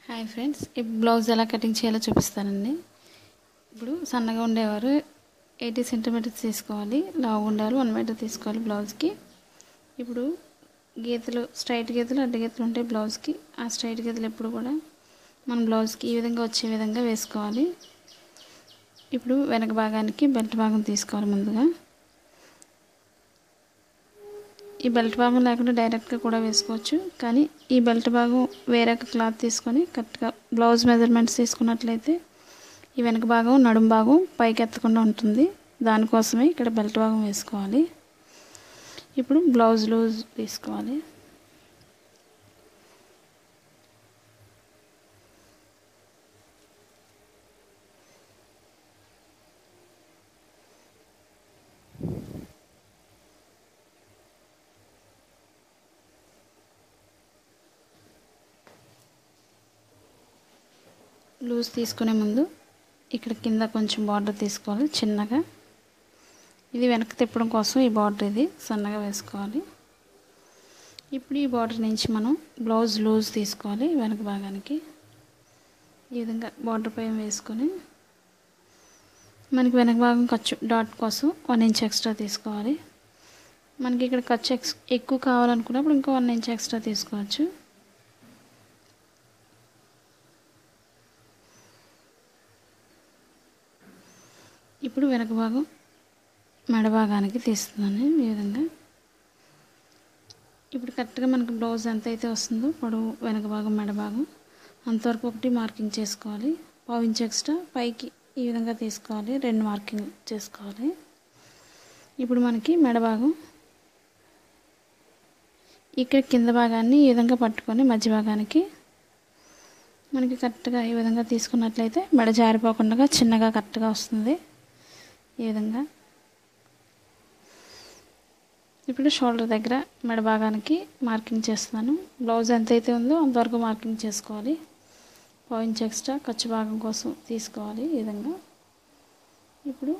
Hi friends, ఈ blouse ఎలా cutting చేయాలో చూపిస్తానండి. ఇప్పుడు సన్నగా ఉండేవారు 80 సెంటీమీటర్స్ తీసుకోవాలి, లావుగా ఉండేవారు 1 మీటర్ తీసుకోవాలి బ్లౌజ్కి. ఇప్పుడు గీతలు, స్ట్రైట్ గీతలు, అడ్డ గీతలు ఉంటాయి బ్లౌజ్కి. ఆ స్ట్రైట్ గీతలు ఎప్పుడు కూడా మన బ్లౌజ్కి ఈ విధంగా వచ్చే విధంగా వేసుకోవాలి. ఇప్పుడు వెనక భాగానికి బెల్ట్ భాగం తీసుకోవాలి. ముందుగా ఈ బెల్ట్ భాగం లేకుండా డైరెక్ట్గా కూడా వేసుకోవచ్చు, కానీ ఈ బెల్ట్ భాగం వేరే క్లాత్ తీసుకొని కరెక్ట్గా బ్లౌజ్ మెజర్మెంట్స్ తీసుకున్నట్లయితే ఈ వెనక భాగం, నడుము భాగం పైకి ఎత్తకుండా ఉంటుంది. దానికోసమే ఇక్కడ బెల్ట్ భాగం వేసుకోవాలి. ఇప్పుడు బ్లౌజ్ లూజ్ తీసుకోవాలి. లూజ్ తీసుకునే ముందు ఇక్కడ కింద కొంచెం బార్డర్ తీసుకోవాలి చిన్నగా. ఇది వెనక్కి తిప్పడం కోసం ఈ బార్డర్ ఇది సన్నగా వేసుకోవాలి. ఇప్పుడు ఈ బార్డర్ నుంచి మనం బ్లౌజ్ లూజ్ తీసుకోవాలి. వెనక భాగానికి ఈ విధంగా బార్డర్ పైన వేసుకొని మనకి వెనక భాగం ఖర్చు డాట్ కోసం 1 ఇంచ్ ఎక్స్ట్రా తీసుకోవాలి. మనకి ఇక్కడ ఖర్చు ఎక్కువ కావాలనుకున్నప్పుడు ఇంకో 1 ఇంచ్ ఎక్స్ట్రా తీసుకోవచ్చు. ఇప్పుడు వెనక భాగం మెడ భాగానికి తీస్తున్నాను ఈ విధంగా. ఇప్పుడు కరెక్ట్గా మనకు బ్లౌజ్ ఎంత అయితే వస్తుందో పొడవు వెనక భాగం, మెడ భాగం అంతవరకు ఒకటి మార్కింగ్ చేసుకోవాలి. 1/2 ఇంచ్ ఎక్స్ట్రా పైకి ఈ విధంగా తీసుకోవాలి. 2 మార్కింగ్ చేసుకోవాలి. ఇప్పుడు మనకి మెడ భాగం ఇక్కడ కింద భాగాన్ని ఈ విధంగా పట్టుకొని మధ్య భాగానికి మనకి కరెక్ట్గా ఈ విధంగా తీసుకున్నట్లయితే మెడ జారిపోకుండా చిన్నగా కరెక్ట్గా వస్తుంది ఈ విధంగా. ఇప్పుడు షోల్డర్ దగ్గర మెడ భాగానికి మార్కింగ్ చేస్తున్నాను. బ్లౌజ్ ఎంతైతే ఉందో అంతవరకు మార్కింగ్ చేసుకోవాలి. 1/2 ఇంచ్ ఎక్స్ట్రా ఖర్చు భాగం కోసం తీసుకోవాలి ఈ విధంగా. ఇప్పుడు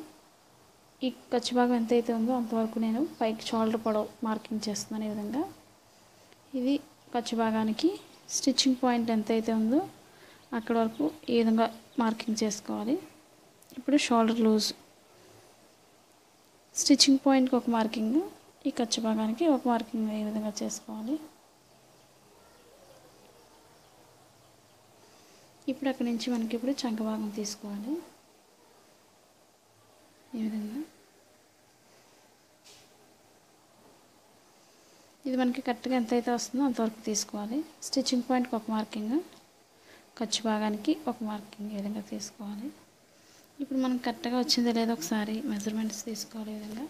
ఈ ఖర్చు భాగం ఎంతైతే ఉందో అంతవరకు నేను పైకి షోల్డర్ పొడవు మార్కింగ్ చేస్తున్నాను ఈ విధంగా. ఇది ఖర్చు భాగానికి స్టిచ్చింగ్ పాయింట్ ఎంతైతే ఉందో అక్కడ వరకు ఈ విధంగా మార్కింగ్ చేసుకోవాలి. ఇప్పుడు షోల్డర్ లూజ్ స్టిచ్చింగ్ పాయింట్కి ఒక మార్కింగ్, ఈ ఖర్చు భాగానికి ఒక మార్కింగ్ ఈ విధంగా చేసుకోవాలి. ఇప్పుడు అక్కడి నుంచి మనకి ఇప్పుడు చంక భాగం తీసుకోవాలి ఈ విధంగా. ఇది మనకి కరెక్ట్గా ఎంతైతే వస్తుందో అంతవరకు తీసుకోవాలి. స్టిచ్చింగ్ పాయింట్కి ఒక మార్కింగ్, ఖర్చు భాగానికి ఒక మార్కింగ్ ఈ విధంగా తీసుకోవాలి. ఇప్పుడు మనం కరెక్ట్గా వచ్చిందో లేదో ఒకసారి మెజర్మెంట్స్ తీసుకోవాలి ఈ విధంగా.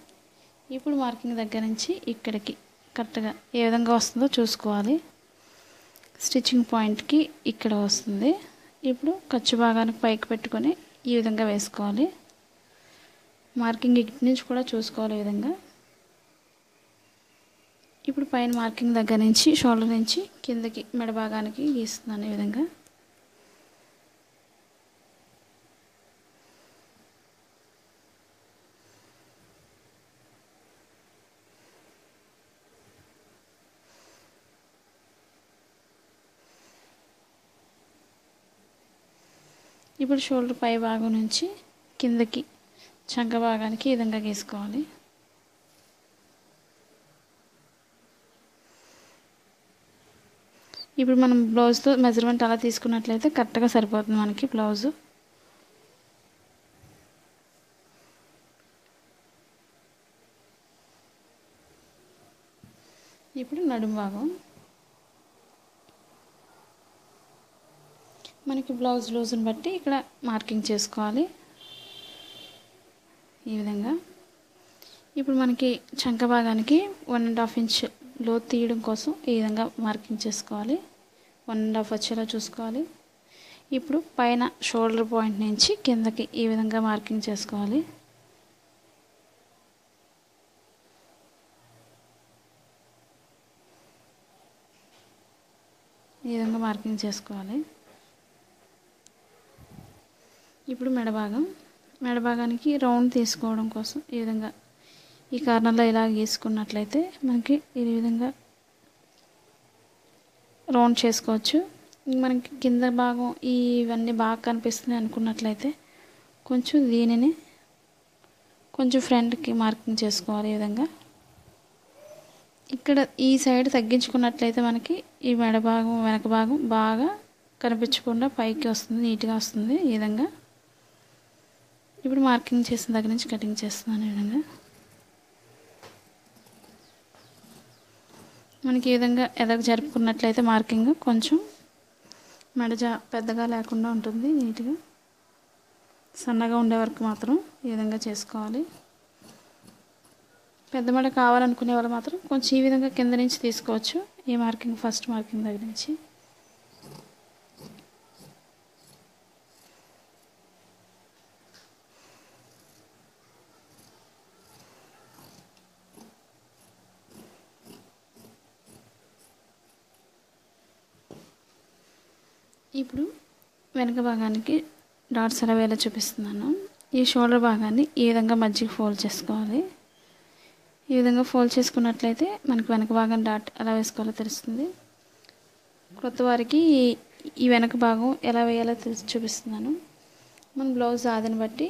ఇప్పుడు మార్కింగ్ దగ్గర నుంచి ఇక్కడికి కరెక్ట్గా ఏ విధంగా వస్తుందో చూసుకోవాలి. స్టిచ్చింగ్ పాయింట్కి ఇక్కడ వస్తుంది. ఇప్పుడు ఖర్చు భాగానికి పైకి పెట్టుకొని ఈ విధంగా వేసుకోవాలి. మార్కింగ్ ఇటు నుంచి కూడా చూసుకోవాలి ఈ విధంగా. ఇప్పుడు పైన మార్కింగ్ దగ్గర నుంచి షోల్డర్ నుంచి కిందకి మెడ భాగానికి గీస్తున్నాను ఈ విధంగా. ఇప్పుడు షోల్డర్ పై భాగం నుంచి కిందకి చంక భాగానికి ఈ విధంగా గీసుకోవాలి. ఇప్పుడు మనం బ్లౌజ్తో మెజర్మెంట్ అలా తీసుకున్నట్లయితే కరెక్ట్గా సరిపోతుంది మనకి బ్లౌజు. ఇప్పుడు నడుము భాగం మనకి బ్లౌజ్ లూజ్ని బట్టి ఇక్కడ మార్కింగ్ చేసుకోవాలి ఈ విధంగా. ఇప్పుడు మనకి చంక భాగానికి 1.5 ఇంచ్ లోతు తీయడం కోసం ఈ విధంగా మార్కింగ్ చేసుకోవాలి. 1.5 వచ్చేలా చూసుకోవాలి. ఇప్పుడు పైన షోల్డర్ పాయింట్ నుంచి కిందకి ఈ విధంగా మార్కింగ్ చేసుకోవాలి. ఈ విధంగా మార్కింగ్ చేసుకోవాలి. ఇప్పుడు మెడ భాగానికి రౌండ్ తీసుకోవడం కోసం ఈ విధంగా ఈ కార్నర్లో ఇలా గీసుకున్నట్లయితే మనకి ఈ విధంగా రౌండ్ చేసుకోవచ్చు. మనకి కింద భాగం ఇవన్నీ బాగా కనిపిస్తున్నాయి అనుకున్నట్లయితే కొంచెం దీనిని కొంచెం ఫ్రంట్కి మార్కింగ్ చేసుకోవాలి. ఈ విధంగా ఇక్కడ ఈ సైడ్ తగ్గించుకున్నట్లయితే మనకి ఈ మెడ భాగం వెనక భాగం బాగా కనిపించకుండా పైకి వస్తుంది, నీట్గా వస్తుంది. ఈ విధంగా ఇప్పుడు మార్కింగ్ చేసిన దగ్గర నుంచి కటింగ్ చేస్తున్నాను. ఈ విధంగా మనకి ఈ విధంగా ఎదకు జరుపుకున్నట్లయితే మార్కింగ్ కొంచెం మెడ పెద్దగా లేకుండా ఉంటుంది. నీట్గా సన్నగా ఉండే వరకు మాత్రం ఈ విధంగా చేసుకోవాలి. పెద్ద మెడ కావాలనుకునే వాళ్ళు మాత్రం కొంచెం ఈ విధంగా కింద నుంచి తీసుకోవచ్చు. ఈ మార్కింగ్ ఫస్ట్ మార్కింగ్ దగ్గర నుంచి ఇప్పుడు వెనక భాగానికి డాట్స్ ఎలా వేయాలో చూపిస్తున్నాను. ఈ షోల్డర్ భాగాన్ని ఈ విధంగా మధ్యకి ఫోల్డ్ చేసుకోవాలి. ఈ విధంగా ఫోల్డ్ చేసుకున్నట్లయితే మనకి వెనక భాగం డాట్ ఎలా వేసుకోవాలో తెలుస్తుంది. కొత్త వారికి ఈ వెనక భాగం ఎలా వేయాలో చూపిస్తున్నాను. మన బ్లౌజ్ ఆదిని బట్టి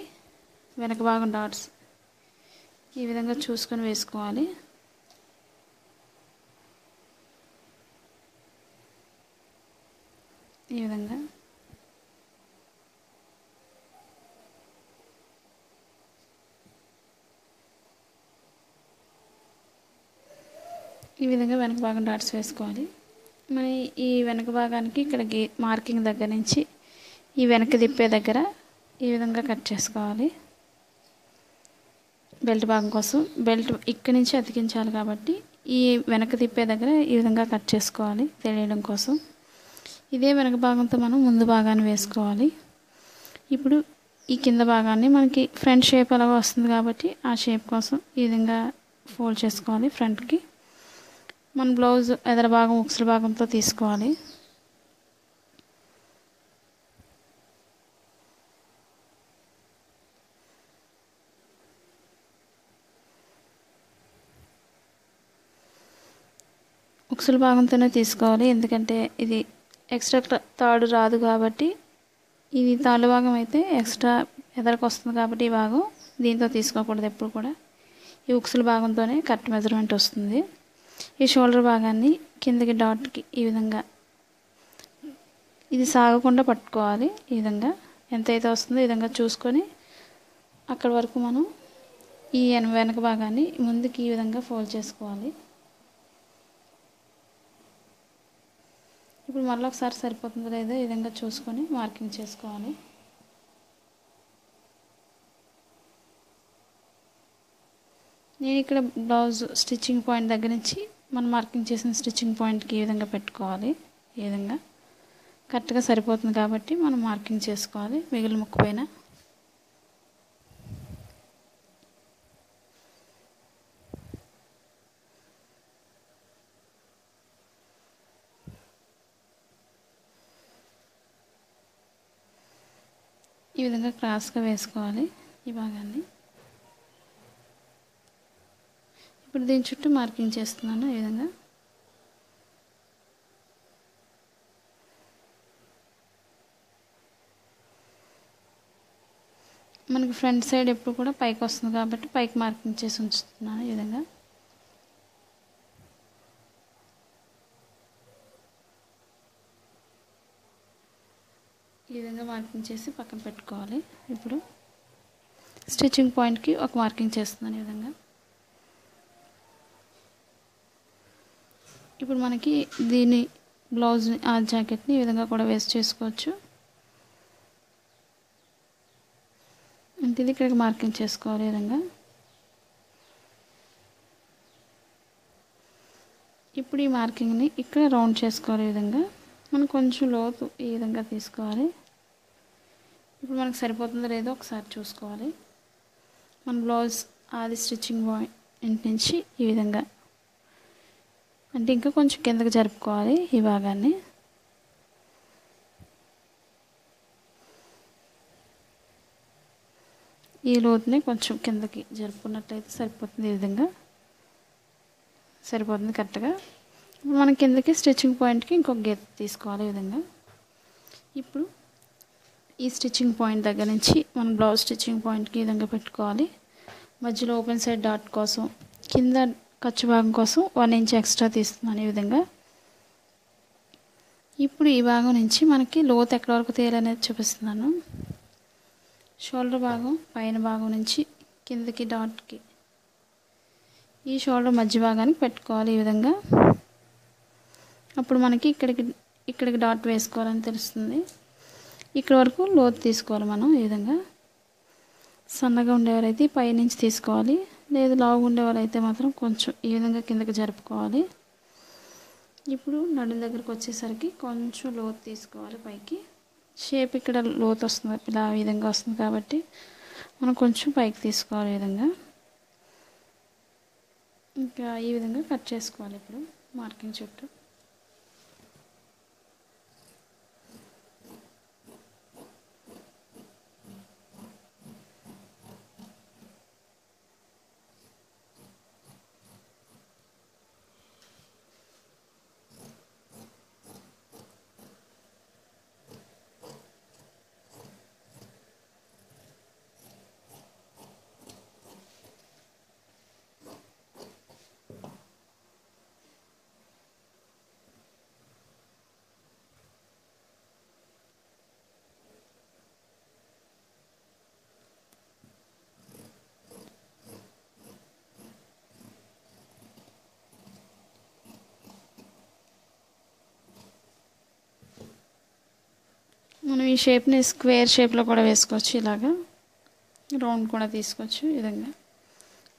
వెనక భాగం డాట్స్ ఈ విధంగా చూసుకొని వేసుకోవాలి. ఈ విధంగా వెనక భాగం డాట్స్ వేసుకోవాలి. మన ఈ వెనక భాగానికి ఇక్కడ మార్కింగ్ దగ్గర నుంచి ఈ వెనక తిప్పే దగ్గర ఈ విధంగా కట్ చేసుకోవాలి. బెల్ట్ భాగం కోసం బెల్ట్ ఇక్కడి నుంచి అతికించాలి కాబట్టి ఈ వెనక తిప్పే దగ్గర ఈ విధంగా కట్ చేసుకోవాలి తెలియడం కోసం. ఇదే వెనక భాగంతో మనం ముందు భాగాన్ని వేసుకోవాలి. ఇప్పుడు ఈ కింద భాగాన్ని మనకి ఫ్రంట్ షేప్ అలాగా వస్తుంది కాబట్టి ఆ షేప్ కోసం ఈ విధంగా ఫోల్డ్ చేసుకోవాలి. ఫ్రంట్కి మన బ్లౌజ్ ఎదర భాగం ఉక్సుల భాగంతో తీసుకోవాలి. ఉక్సుల భాగంతోనే తీసుకోవాలి, ఎందుకంటే ఇది ఎక్స్ట్రా తాడు రాదు కాబట్టి. ఇది తాళ్ళ భాగం అయితే ఎక్స్ట్రా ఎదరకు వస్తుంది కాబట్టి ఈ భాగం దీంతో తీసుకోకూడదు ఎప్పుడు కూడా. ఈ ఉక్సుల భాగంతోనే కరెక్ట్ మెజర్మెంట్ వస్తుంది. ఈ షోల్డర్ భాగాన్ని కిందకి డాట్కి ఈ విధంగా ఇది సాగకుండా పట్టుకోవాలి. ఈ విధంగా ఎంతైతే వస్తుందో ఈ విధంగా చూసుకొని అక్కడి వరకు మనం ఈ వెనక భాగాన్ని ముందుకి ఈ విధంగా ఫోల్డ్ చేసుకోవాలి. ఇప్పుడు మళ్ళీ ఒకసారి సరిపోతుందో లేదో ఈ విధంగా చూసుకొని మార్కింగ్ చేసుకోవాలి. నేను ఇక్కడ బ్లౌజ్ స్టిచ్చింగ్ పాయింట్ దగ్గర నుంచి మనం మార్కింగ్ చేసిన స్టిచ్చింగ్ పాయింట్కి ఈ విధంగా పెట్టుకోవాలి. ఈ విధంగా కరెక్ట్గా సరిపోతుంది కాబట్టి మనం మార్కింగ్ చేసుకోవాలి. మిగిలిన ముక్క పైన ఈ విధంగా క్రాస్గా వేసుకోవాలి ఈ భాగాన్ని. ఇప్పుడు దీని చుట్టూ మార్కింగ్ చేస్తున్నాను. ఈ విధంగా మనకి ఫ్రంట్ సైడ్ ఎప్పుడు కూడా పైకి వస్తుంది కాబట్టి పైకి మార్కింగ్ చేసి ఉంచుతున్నాను. ఈ విధంగా మార్కింగ్ చేసి పక్కన పెట్టుకోవాలి. ఇప్పుడు స్టిచ్చింగ్ పాయింట్కి ఒక మార్కింగ్ చేస్తున్నాను. ఈ విధంగా ఇప్పుడు మనకి దీని బ్లౌజ్ని ఆ జాకెట్ని ఈ విధంగా కూడా వేస్ట్ చేసుకోవచ్చు. ఇది ఇక్కడికి మార్కింగ్ చేసుకోవాలి. ఈ విధంగా ఇప్పుడు ఈ మార్కింగ్ని ఇక్కడ రౌండ్ చేసుకోవాలి. ఈ విధంగా మనం కొంచెం లోతు ఈ విధంగా తీసుకోవాలి. ఇప్పుడు మనకు సరిపోతుందో లేదో ఒకసారి చూసుకోవాలి. మన బ్లౌజ్ ఆది స్టిచ్చింగ్ పాయింట్ నుంచి ఈ విధంగా అంటే ఇంకా కొంచెం కిందకి జరుపుకోవాలి ఈ భాగాన్ని. ఈ లోతుని కొంచెం కిందకి జరుపుకున్నట్లయితే సరిపోతుంది. ఈ విధంగా సరిపోతుంది కరెక్ట్గా. మనం కిందకి స్టిచ్చింగ్ పాయింట్కి ఇంకొక గీత తీసుకోవాలి. ఈ విధంగా ఇప్పుడు ఈ స్టిచ్చింగ్ పాయింట్ దగ్గర నుంచి మనం బ్లౌజ్ స్టిచ్చింగ్ పాయింట్కి ఈ విధంగా పెట్టుకోవాలి. మధ్యలో ఓపెన్ సైడ్ డాట్ కోసం, కింద ఖర్చు భాగం కోసం 1 ఇంచ్ ఎక్స్ట్రా తీస్తున్నాను ఈ విధంగా. ఇప్పుడు ఈ భాగం నుంచి మనకి లోతు ఎక్కడి వరకు తీయాలనేది చూపిస్తున్నాను. షోల్డర్ భాగం పైన భాగం నుంచి కిందకి డాట్కి ఈ షోల్డర్ మధ్య భాగానికి పెట్టుకోవాలి ఈ విధంగా. అప్పుడు మనకి ఇక్కడికి డాట్ వేసుకోవాలని తెలుస్తుంది. ఇక్కడ వరకు లోతు తీసుకోవాలి మనం ఈ విధంగా. సన్నగా ఉండేవారైతే పైనుంచి తీసుకోవాలి, లేదు లావుగా ఉండేవారైతే మాత్రం కొంచెం ఈ విధంగా కిందకి జరుపుకోవాలి. ఇప్పుడు నడుం దగ్గరకు వచ్చేసరికి కొంచెం లోతు తీసుకోవాలి పైకి. షేప్ ఇక్కడ లోతు వస్తుంది, ఇలా ఈ విధంగా వస్తుంది కాబట్టి మనం కొంచెం పైకి తీసుకోవాలి ఈ విధంగా. ఇంకా ఈ విధంగా కట్ చేసుకోవాలి ఇప్పుడు మార్కింగ్ చుట్టూ. మనం ఈ షేప్ని స్క్వేర్ షేప్లో కూడా వేసుకోవచ్చు, ఇలాగా రౌండ్ కూడా తీసుకోవచ్చు ఈ విధంగా.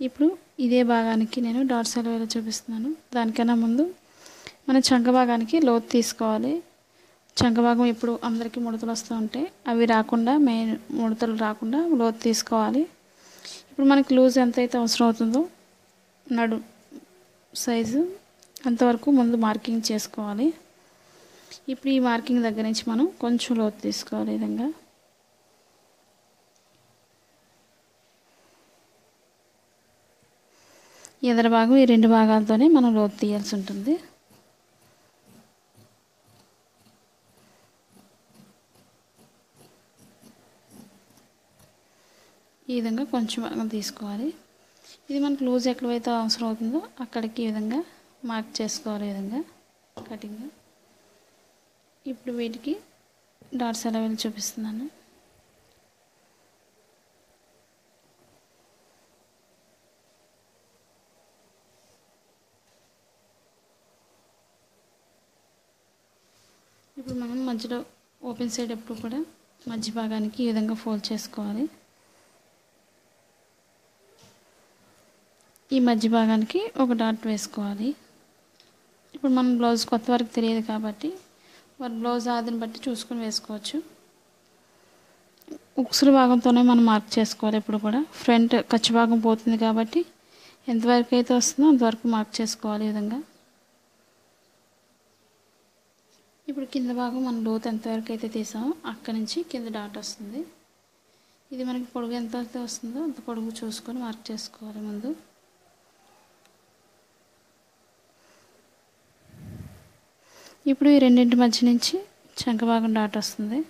ఇప్పుడు ఇదే భాగానికి నేను డాట్స్ ఎలా వేయాలో చూపిస్తున్నాను. దానికన్నా ముందు మన చంక భాగానికి లోతు తీసుకోవాలి. చంక భాగం ఇప్పుడు అందరికీ ముడతలు వస్తూ ఉంటాయి, అవి రాకుండా మెయిన్ ముడతలు రాకుండా లోతు తీసుకోవాలి. ఇప్పుడు మనకి లూజ్ ఎంతైతే అవసరం అవుతుందో నడు సైజు అంతవరకు ముందు మార్కింగ్ చేసుకోవాలి. ఇప్పుడు ఈ మార్కింగ్ దగ్గర నుంచి మనం కొంచెం లోతు తీసుకోవాలి ఈ విధంగా. ఎదర భాగం ఈ 2 భాగాలతోనే మనం లోతు తీయాల్సి ఉంటుంది. ఈ విధంగా కొంచెం భాగం తీసుకోవాలి. ఇది మనకు లూజ్ ఎక్కడైతే అవసరం అవుతుందో అక్కడికి ఈ విధంగా మార్క్ చేసుకోవాలి ఈ విధంగా కటింగ్. ఇప్పుడు వీటికి డాట్స్ ఎలా వేయాలో చూపిస్తున్నాను. ఇప్పుడు మనం మధ్యలో ఓపెన్ సైడ్ ఎప్పుడు కూడా మధ్య భాగానికి ఈ విధంగా ఫోల్డ్ చేసుకోవాలి. ఈ మధ్య భాగానికి ఒక డాట్ వేసుకోవాలి. ఇప్పుడు మనం బ్లౌజ్ కొత్త వరకు తెలియదు కాబట్టి వారి బ్లౌజ్ ఆదిని బట్టి చూసుకొని వేసుకోవచ్చు. ఉక్సుల భాగంతోనే మనం మార్క్ చేసుకోవాలి. ఎప్పుడు కూడా ఫ్రంట్ ఖర్చు భాగం పోతుంది కాబట్టి ఎంతవరకు అయితే వస్తుందో అంతవరకు మార్క్ చేసుకోవాలి ఈ విధంగా. ఇప్పుడు కింద భాగం మనం లోతు ఎంతవరకు అయితే తీసామో అక్కడి నుంచి కింద డాట్ వస్తుంది. ఇది మనకి పొడుగు ఎంత అయితే వస్తుందో అంత పొడుగు చూసుకొని మార్క్ చేసుకోవాలి ముందు. ఇప్పుడు ఈ రెండింటి మధ్య నుంచి చంక భాగం డాట్ వస్తుంది.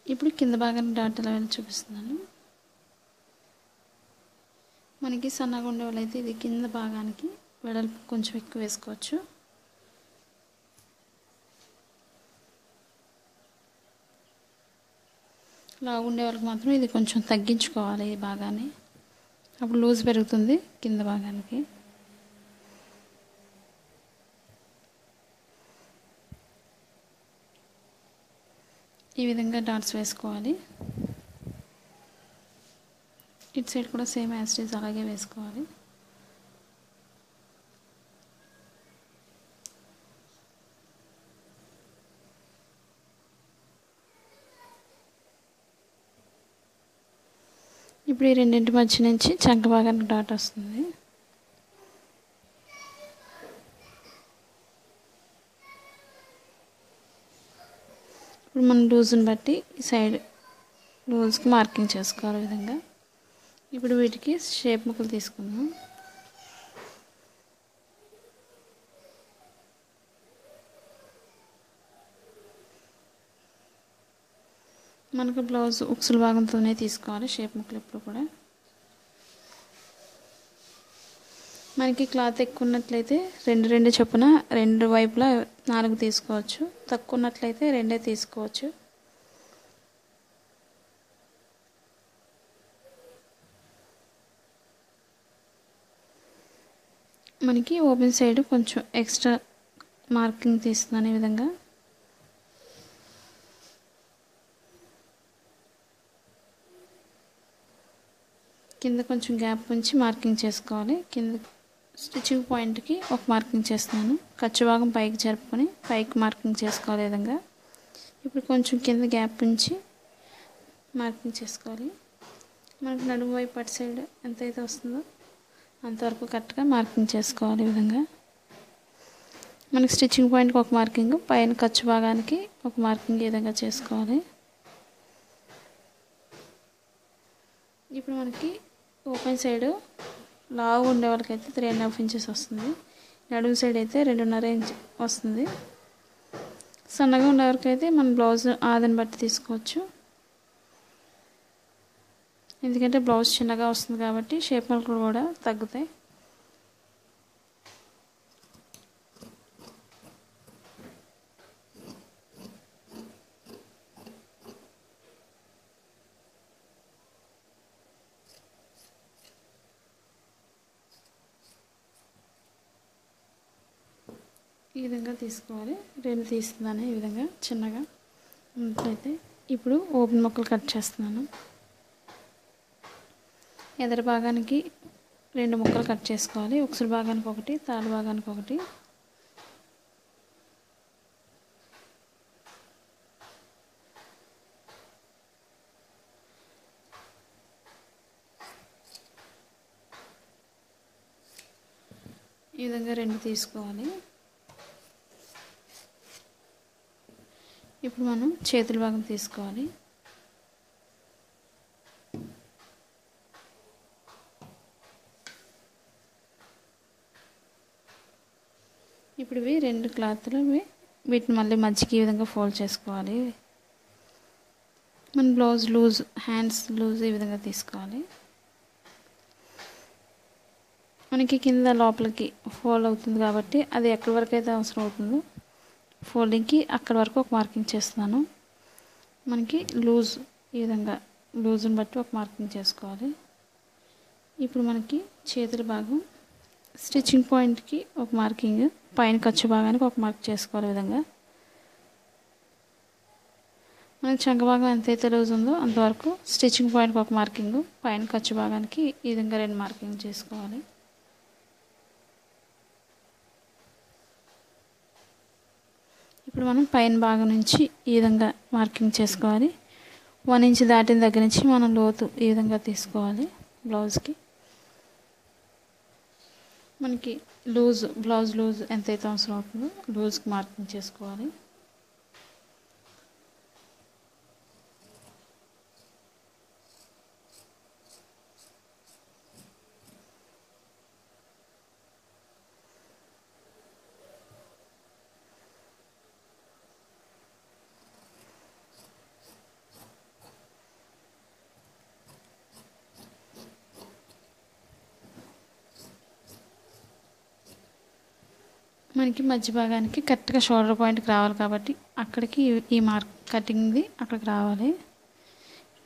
ఇప్పుడు కింద భాగానికి డాట్ ఎలా వేయాలో చూపిస్తున్నాను. మనకి సన్నగా ఉండే వాళ్ళైతే ఇది కింద భాగానికి వెడల్పు కొంచెం ఎక్కువ వేసుకోవచ్చు. లావు ఉండే వాళ్ళకి మాత్రం ఇది కొంచెం తగ్గించుకోవాలి ఈ భాగాన్ని, అప్పుడు లూజ్ పెరుగుతుంది కింద భాగానికి. ఈ విధంగా డాట్స్ వేసుకోవాలి. ఇటు సైడ్ కూడా సేమ్ యాజ్ ఇట్ ఈజ్ అలాగే వేసుకోవాలి. ఇప్పుడు ఈ రెండింటి మధ్య నుంచి చంక భాగానికి డాట్ వస్తుంది. ఇప్పుడు మనం లూజ్ని బట్టి సైడ్ లూజ్కి మార్కింగ్ చేసుకోవాలి విధంగా. ఇప్పుడు వీటికి షేప్ ముక్కలు తీసుకుందాం. మనకు బ్లౌజ్ ఉక్సుల భాగంతోనే తీసుకోవాలి షేప్ ముక్కలు ఎప్పుడు కూడా. మనకి క్లాత్ ఎక్కువ ఉన్నట్లయితే రెండు చొప్పున రెండు వైపులా 4 తీసుకోవచ్చు. తక్కువ ఉన్నట్లయితే 2 తీసుకోవచ్చు. మనకి ఓపెన్ సైడ్ కొంచెం ఎక్స్ట్రా మార్కింగ్ తీస్తున్నాను ఈ విధంగా. కింద కొంచెం గ్యాప్ ఉంచి మార్కింగ్ చేసుకోవాలి. కింద స్టిచ్చింగ్ పాయింట్కి ఒక మార్కింగ్ చేస్తున్నాను. ఖర్చు భాగం పైకి జరుపుకొని పైకి మార్కింగ్ చేసుకోవాలి విధంగా. ఇప్పుడు కొంచెం కింద గ్యాప్ ఉంచి మార్కింగ్ చేసుకోవాలి. మనకు నడుము వైపు అటు సైడ్ ఎంతైతే వస్తుందో అంతవరకు కరెక్ట్గా మార్కింగ్ చేసుకోవాలి ఈ విధంగా. మనకి స్టిచ్చింగ్ పాయింట్కి ఒక మార్కింగ్, పైన ఖర్చు భాగానికి ఒక మార్కింగ్ ఈ విధంగా చేసుకోవాలి. ఇప్పుడు మనకి ఓపెన్ సైడ్ లావు ఉండే వాళ్ళకైతే 3.5 ఇంచెస్ వస్తుంది. నడుము సైడ్ అయితే 2.5 ఇంచ్ వస్తుంది. సన్నగా ఉండేవారికైతే మన బ్లౌజ్ ఆదని బట్టి తీసుకోవచ్చు. ఎందుకంటే బ్లౌజ్ చిన్నగా వస్తుంది కాబట్టి షేప్ ముక్కలు కూడా తగ్గుతాయి. ఈ విధంగా తీసుకోవాలి. 2 తీస్తున్నాను ఈ విధంగా చిన్నగా ఉన్నట్లయితే. ఇప్పుడు ఓపెన్ ముక్కలు కట్ చేస్తున్నాను. ఎదర భాగానికి 2 ముక్కలు కట్ చేసుకోవాలి. ఉక్సుల భాగానికి ఒకటి, తాళ్ళ భాగానికి ఒకటి. ఈ విధంగా 2 తీసుకోవాలి. ఇప్పుడు మనం చేతుల భాగం తీసుకోవాలి. ఇప్పుడు ఇవి 2 క్లాత్లు వీటిని మళ్ళీ మధ్యకి ఈ విధంగా ఫోల్డ్ చేసుకోవాలి. మన బ్లౌజ్ లూజ్, హ్యాండ్స్ లూజ్ ఈ విధంగా తీసుకోవాలి. మనకి కింద లోపలికి ఫోల్డ్ అవుతుంది కాబట్టి అది ఎక్కడి వరకు అయితే అవసరం అవుతుందో ఫోల్డింగ్కి అక్కడి వరకు ఒక మార్కింగ్ చేస్తున్నాను. మనకి లూజ్ ఈ విధంగా లూజ్ని బట్టి ఒక మార్కింగ్ చేసుకోవాలి. ఇప్పుడు మనకి చేతుల భాగం స్టిచ్చింగ్ పాయింట్కి ఒక మార్కింగ్, పైన ఖర్చు భాగానికి ఒక మార్క్ చేసుకోవాలి విధంగా. మనకి చంక భాగం ఎంతైతే లూజ్ ఉందో అంతవరకు స్టిచ్చింగ్ పాయింట్కి ఒక మార్కింగ్, పైన ఖర్చు భాగానికి ఈ విధంగా 2 మార్కింగ్ చేసుకోవాలి. ఇప్పుడు మనం పైన భాగం నుంచి ఈ విధంగా మార్కింగ్ చేసుకోవాలి. 1 ఇంచ్ దాటిన దగ్గర నుంచి మనం లోతు ఈ విధంగా తీసుకోవాలి. బ్లౌజ్కి మనకి బ్లౌజ్ లూజ్ ఎంతైతే అవసరం అవుతుందో లూజ్కి మార్కింగ్ చేసుకోవాలి. మనకి మధ్య భాగానికి కరెక్ట్గా షోల్డర్ పాయింట్కి రావాలి కాబట్టి అక్కడికి ఈ మార్క్ కటింగ్ది అక్కడికి రావాలి.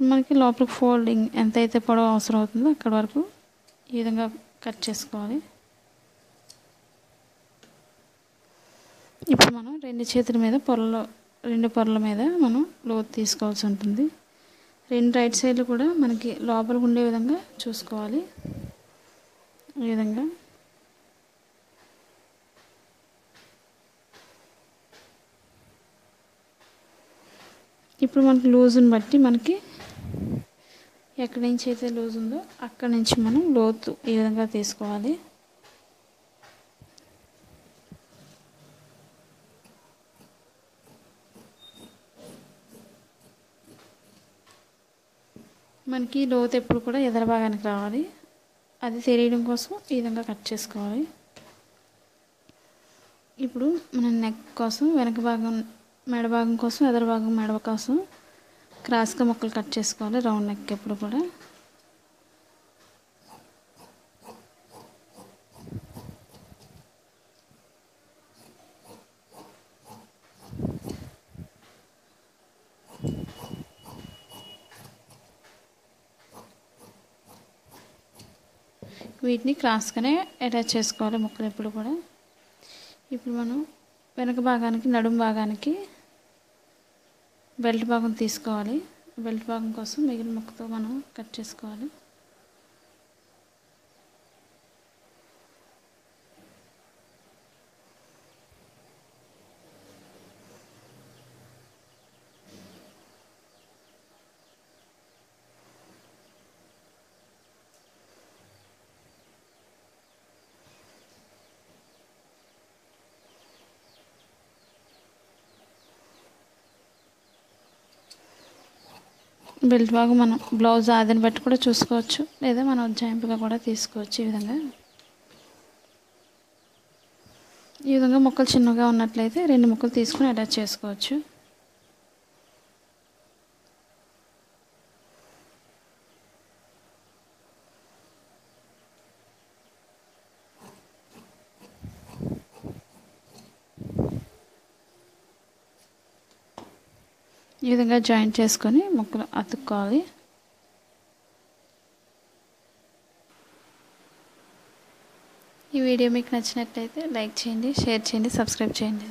మనకి లోపలికి ఫోల్డింగ్ ఎంతైతే పొడవు అవసరం అవుతుందో అక్కడి వరకు ఈ విధంగా కట్ చేసుకోవాలి. ఇప్పుడు మనం 2 చేతుల మీద 2 పొరల మీద మనం లోతు తీసుకోవాల్సి ఉంటుంది. 2 రైట్ సైడ్లు కూడా మనకి లోపలికి ఉండే విధంగా చూసుకోవాలి. ఈ విధంగా ఇప్పుడు మనకి లూజ్ని బట్టి మనకి ఎక్కడి నుంచి అయితే లూజ్ ఉందో అక్కడి నుంచి మనం లోతు ఈ విధంగా తీసుకోవాలి. మనకి లోతు ఎప్పుడు కూడా ఎదర భాగానికి రావాలి. అది తెలియడం కోసం ఈ విధంగా కట్ చేసుకోవాలి. ఇప్పుడు మన నెక్ కోసం వెనక భాగం మెడ భాగం కోసం ఎదర భాగం మెడ కోసం క్రాస్గా ముక్కలు కట్ చేసుకోవాలి. రౌండ్ నెక్ ఎప్పుడు కూడా వీటిని క్రాస్గానే అటాచ్ చేసుకోవాలి ముక్కలు ఎప్పుడు కూడా. ఇప్పుడు మనం వెనక భాగానికి నడుము భాగానికి బెల్ట్ భాగం తీసుకోవాలి. బెల్ట్ భాగం కోసం మిగిలిన ముక్కతో మనం కట్ చేసుకోవాలి. బెల్ట్ భాగం మనం బ్లౌజ్ ఆదిని బట్టి కూడా చూసుకోవచ్చు, లేదా మనం ఉజ్జాయింపుగా కూడా తీసుకోవచ్చు. ఈ విధంగా ముక్కలు చిన్నగా ఉన్నట్లయితే 2 ముక్కలు తీసుకుని అటాచ్ చేసుకోవచ్చు. ఈ విధంగా జాయింట్ చేసుకొని ముక్కలు అతుక్కోవాలి. ఈ వీడియో మీకు నచ్చినట్లయితే లైక్ చేయండి, షేర్ చేయండి, సబ్స్క్రైబ్ చేయండి.